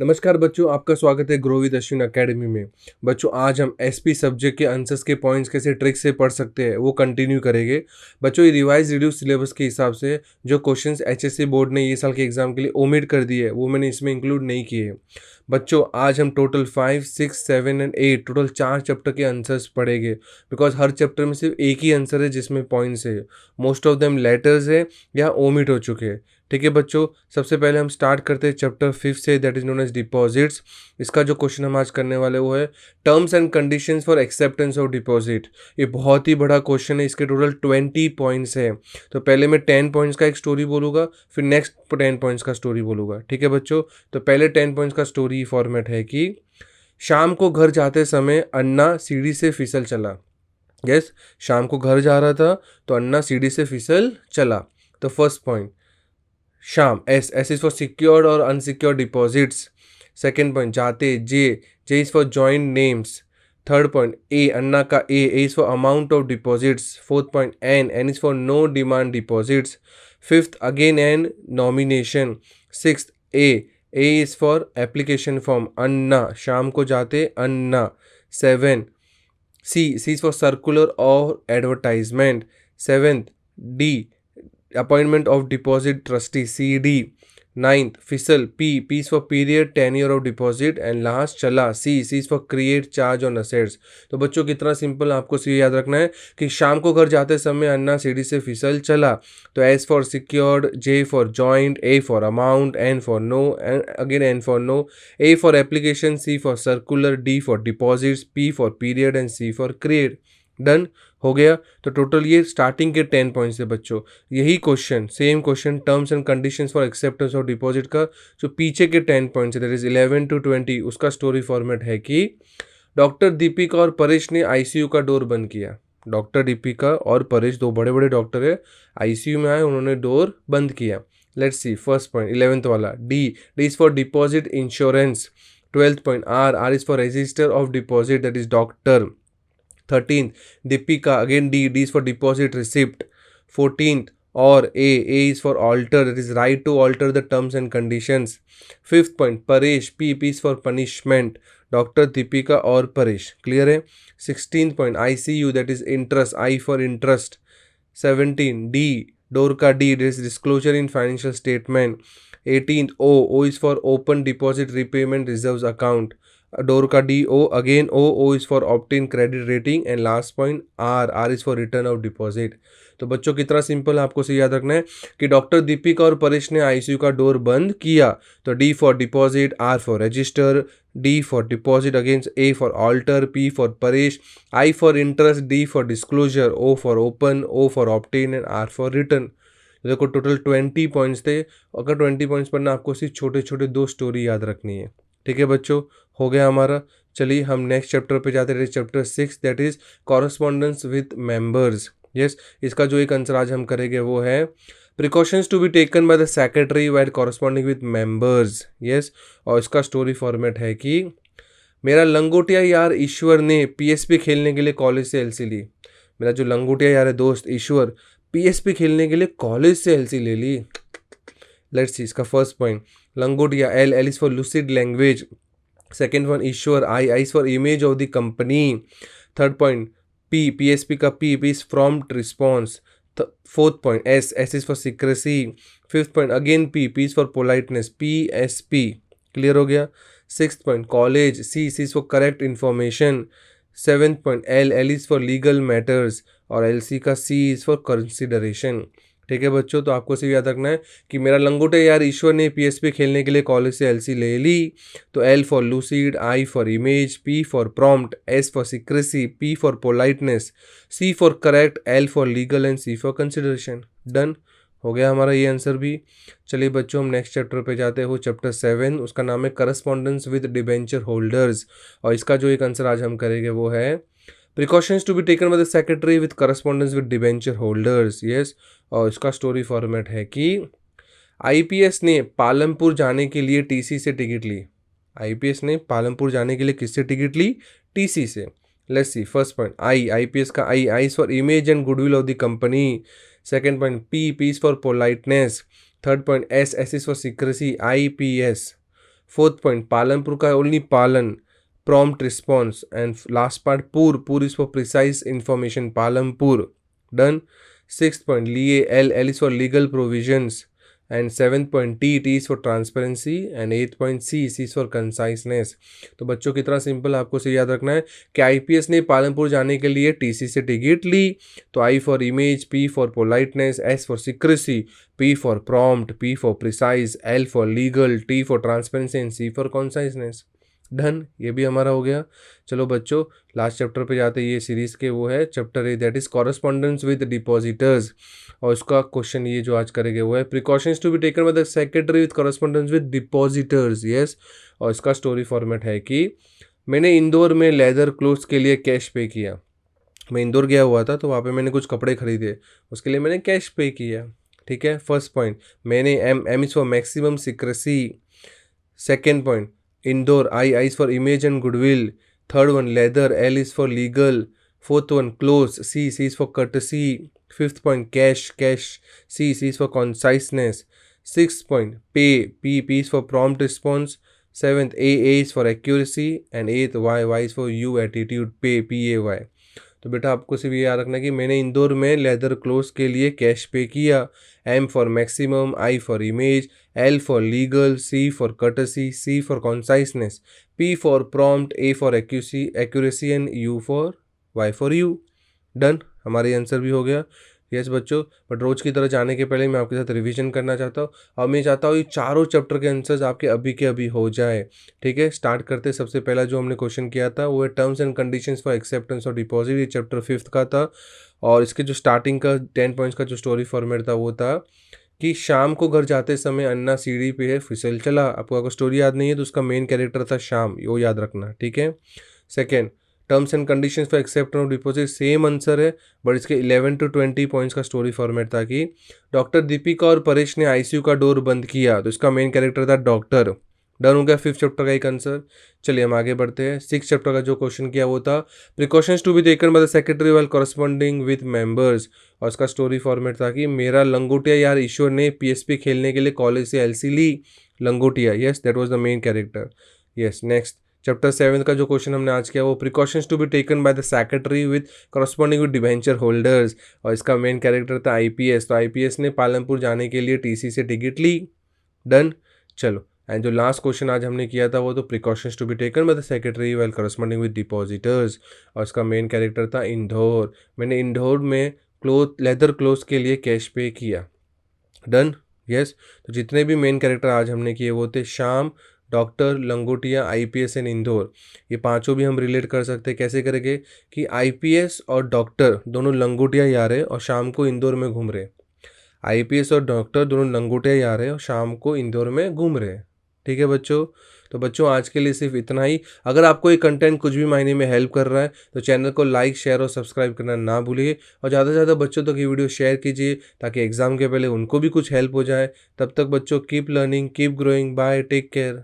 नमस्कार बच्चों, आपका स्वागत है ग्रो विद अश्विन अकेडमी में। बच्चों, आज हम एसपी सब्जेक्ट के आंसर्स के पॉइंट्स कैसे ट्रिक से पढ़ सकते हैं वो कंटिन्यू करेंगे। बच्चों, ये रिवाइज रिड्यूस सिलेबस के हिसाब से जो क्वेश्चंस एचएससी बोर्ड ने ये साल के एग्जाम के लिए ओमिट कर दिए वो मैंने इसमें इंक्लूड नहीं किए हैं। बच्चों, आज हम टोटल 5, 6, 7 एंड 8 टोटल 4 चैप्टर के आंसर्स पढ़ेंगे। बिकॉज हर चैप्टर में सिर्फ एक ही आंसर है जिसमें पॉइंट्स है। मोस्ट ऑफ देम लेटर्स है या ओमिट हो चुके हैं। ठीक है बच्चों, सबसे पहले हम स्टार्ट करते हैं चैप्टर 5 से, that is known as deposits. इसका जो क्वेश्चन हम आज करने वाले वो है terms and conditions for acceptance of deposit. ये बहुत ही बड़ा क्वेश्चन है, इसके टोटल 20 पॉइंट्स है। तो पहले मैं 10 पॉइंट्स का एक स्टोरी बोलूँगा, फिर नेक्स्ट 10 पॉइंट्स का स्टोरी बोलूँगा। ठीक है बच्चों, तो पहले 10 पॉइंट्स का स्टोरी फॉर्मेट है कि शाम को घर जाते समय अन्ना सीढ़ी से फिसल चला। यस, शाम को घर जा रहा था तो अन्ना सीढ़ी से फिसल चला। तो first point Shyam, S is for secured और अनसिक्योर्ड डिपॉजिट्स। सेकेंड पॉइंट जाते, J is for joint names. Third point A, Anna का A is for amount of deposits. Fourth point N is for no demand deposits. Fifth again N, nomination. Sixth A is for application form, Anna Shyam को जाते Anna. Seven C is for circular और advertisement. Seventh D appointment of deposit trustee, CD। Ninth फिसल, P is for period tenure of deposit. And last चला, C is for create charge on assets. तो बच्चों, कितना simple, आपको सी याद रखना है कि शाम को घर जाते समय अन्ना सीढ़ी से फिसल चला। तो S for secured, J for joint, A for amount, N for no, again N for no, A for application, C for circular, D for deposits, P for period and C for create. Done हो गया। तो total ये starting के 10 points है बच्चों। यही question, same question terms and conditions for acceptance of deposit का जो पीछे के 10 पॉइंट्स है, दैट इज 11 to 20, उसका स्टोरी फॉर्मेट है कि डॉक्टर दीपिका और परेश ने आईसीयू का डोर बंद किया। डॉक्टर दीपिका और परेश दो बड़े बड़े डॉक्टर है, आईसीयू में आए, उन्होंने डोर बंद किया। Let's see first point 11th वाला, D is for deposit insurance. 12th point R is for register of deposit, that is doctor. 13th Deepika, again D is for deposit receipt. 14th or A is for alter, that is right to alter the terms and conditions. 5th point Paresh, P is for punishment, doctor Deepika और Paresh, clear है। 16th point ICU, that is interest, I for interest. 17 D, door का D, this disclosure in financial statement. 18th O is for open deposit repayment reserves account, door का D O, again O is for obtain credit rating. And last point R is for return of deposit. तो बच्चों, कितना simple आपको से याद रखना है कि डॉक्टर दीपिका और परेश ने आईसीयू का डोर बंद किया। तो D for deposit, R for register, D for deposit, against A for alter, P for Paresh, I for interest, D for disclosure, O for open, O for obtain and R for return. देखो total 20 points थे। अगर 20 points पर ना आपको सिर्फ छोटे छोटे 2 story याद रखनी है। ठीक है बच्चों, हो गया हमारा। चलिए हम नेक्स्ट चैप्टर पे जाते हैं, chapter 6, that is correspondence with members. Yes, इसका जो एक आंसर आज हम करेंगे वो है precautions to be taken by the secretary while corresponding with members. Yes, और इसका स्टोरी फॉर्मेट है कि मेरा लंगोटिया यार ईश्वर ने पीएसपी खेलने के लिए कॉलेज से एलसी ली। मेरा जो लंगोटिया यार है दोस्त ईश्वर, पीएसपी खेलने के लिए कॉलेज से एलसी ले ली। लेट्स सी इसका फर्स्ट पॉइंट, लंगोटिया, L is for lucid language. Second one Ishwar, I is for image of the company. Third point PSP का P is prompt response. Fourth point S is for secrecy. Fifth point again P is for politeness, PSP, clear हो गया। Sixth point college, C is for correct information. Seventh point L is for legal matters और LC का C is for consideration. ठीक है बच्चों, तो आपको सिर्फ याद रखना है कि मेरा लंगोटे यार ईश्वर ने PSP खेलने के लिए कॉलेज से LC ले ली। तो L for lucid, I for image, P for prompt, S for secrecy, P for politeness, C for correct, L for legal and C for consideration. Done हो गया हमारा ये आंसर भी। चलिए बच्चों, हम नेक्स्ट चैप्टर पे जाते हो, चैप्टर 7, उसका नाम है करस्पॉन्डेंस विद डिबेंचर होल्डर्स। और इसका जो एक आंसर आज हम करेंगे वो है precautions to be taken by the secretary with correspondence with debenture holders. Yes, और इसका स्टोरी फॉर्मेट है कि IPS ने पालमपुर जाने के लिए TC से टिकट ली। IPS ने पालमपुर जाने के लिए किससे टिकट ली? TC से। Let's see first point IPS का I is for image and goodwill of the company. Second point P is for politeness. Third point S is for secrecy, IPS। Fourth point Palanpur का only पालन, prompt response, and last part pur is for precise information, Palampur. Done. Sixth point L is for legal provisions, and seventh point T is for transparency, and eighth point C is for conciseness. तो बच्चों कितना simple आपको से याद रखना है कि IPS ने पालनपुर जाने के लिए टीसी से टिकट ली, तो I for image, P for politeness, S for secrecy, P for prompt, P for precise, L for legal, T for transparency and C for conciseness. Done, ये भी हमारा हो गया। चलो बच्चों लास्ट चैप्टर पे जाते हैं, ये सीरीज़ के वो है chapter A, that is correspondence with depositors, और इसका क्वेश्चन ये जो आज करेंगे वो है precautions to be taken by the secretary with correspondence with depositors. Yes, और इसका स्टोरी फॉर्मेट है कि मैंने इंदौर में लेदर क्लोथ्स के लिए कैश पे किया। मैं इंदौर गया हुआ था तो वहाँ पे मैंने कुछ कपड़े खरीदे, उसके लिए मैंने कैश पे किया। ठीक है, फर्स्ट पॉइंट मैंने M is for maximum secrecy. Second point Indore, I is for image and goodwill. Third one, leather, L is for legal. Fourth one, close, C is for courtesy. Fifth point, cash, C is for conciseness. Sixth point, pay, P is for prompt response. Seventh, A is for accuracy. And eighth, Y is for you, attitude, PAY. तो बेटा आपको सिर्फ ये याद रखना है कि मैंने इंदौर में लेदर क्लोथ्स के लिए कैश पे किया। M for maximum, I for image, L for legal, C for courtesy, C for conciseness, P for prompt, A for accuracy and U for Y for U. Done, हमारा answer भी हो गया। Yes बच्चों, but रोज़ की तरह जाने के पहले मैं आपके साथ रिवीजन करना चाहता हूँ, और मैं चाहता हूँ ये चारों चैप्टर के आंसर्स आपके अभी के अभी हो जाए। ठीक है, स्टार्ट करते। सबसे पहला जो हमने क्वेश्चन किया था वो है terms and conditions for acceptance और डिपॉजिट, ये चैप्टर 5th का था, और इसके जो स्टार्टिंग का 10 पॉइंट्स का जो स्टोरी फॉर्मेट था वो था कि शाम को घर जाते समय अन्ना सीढ़ी पे है फिसल चला। आपको अगर स्टोरी याद नहीं है तो उसका मेन कैरेक्टर था श्याम, वो याद रखना। ठीक है, second terms and conditions for acceptance और डिपॉजिट, सेम आंसर है, बट इसके 11 to 20 पॉइंट्स का स्टोरी फॉर्मेट था कि डॉक्टर दीपिका और परेश ने आईसीयू का डोर बंद किया, तो इसका मेन कैरेक्टर था डॉक्टर। डन हो गया 5th चैप्टर का एक आंसर। चलिए हम आगे बढ़ते हैं। 6th चैप्टर का जो क्वेश्चन किया वो था precautions to be taken by the secretary while corresponding with members, और उसका स्टोरी फॉर्मेट था कि मेरा लंगोटिया यार ईश्वर ने पीएसपी खेलने के लिए कॉलेज से एलसी ली। लंगोटिया, yes that was the main character. Yes, next chapter 7 का जो क्वेश्चन हमने आज किया वो precautions to be taken by the secretary with corresponding with debenture holders, और इसका मेन कैरेक्टर था आईपीएस। तो आईपीएस ने पालनपुर जाने के लिए टीसी से टिकट ली। डन, चलो। एंड जो लास्ट क्वेश्चन आज हमने किया था वो तो precautions to be taken by the secretary while corresponding with depositors, और इसका मेन कैरेक्टर था इंदौर। मैंने इंदौर में लेदर क्लोथ्स के लिए कैश पे किया। Done, yes. तो जितने भी मेन कैरेक्टर आज हमने किए वो थे श्याम, डॉक्टर, लंगोटिया, आईपीएस एंड इंदौर। ये पांचों भी हम रिलेट कर सकते हैं। कैसे करेंगे कि आईपीएस और डॉक्टर दोनों लंगोटिया जा रहे और शाम को इंदौर में घूम रहे। आईपीएस और डॉक्टर दोनों लंगोटिया जा रहे और शाम को इंदौर में घूम रहे। ठीक है बच्चों, तो बच्चों आज के लिए सिर्फ इतना ही। अगर आपको ये कंटेंट कुछ भी मायने में हेल्प कर रहा है तो चैनल को लाइक, शेयर और सब्सक्राइब करना ना भूलिए, और ज़्यादा से ज़्यादा बच्चों तक ये वीडियो शेयर कीजिए ताकि एग्ज़ाम के पहले उनको भी कुछ हेल्प हो जाए। तब तक बच्चों keep learning, keep growing, bye, take care.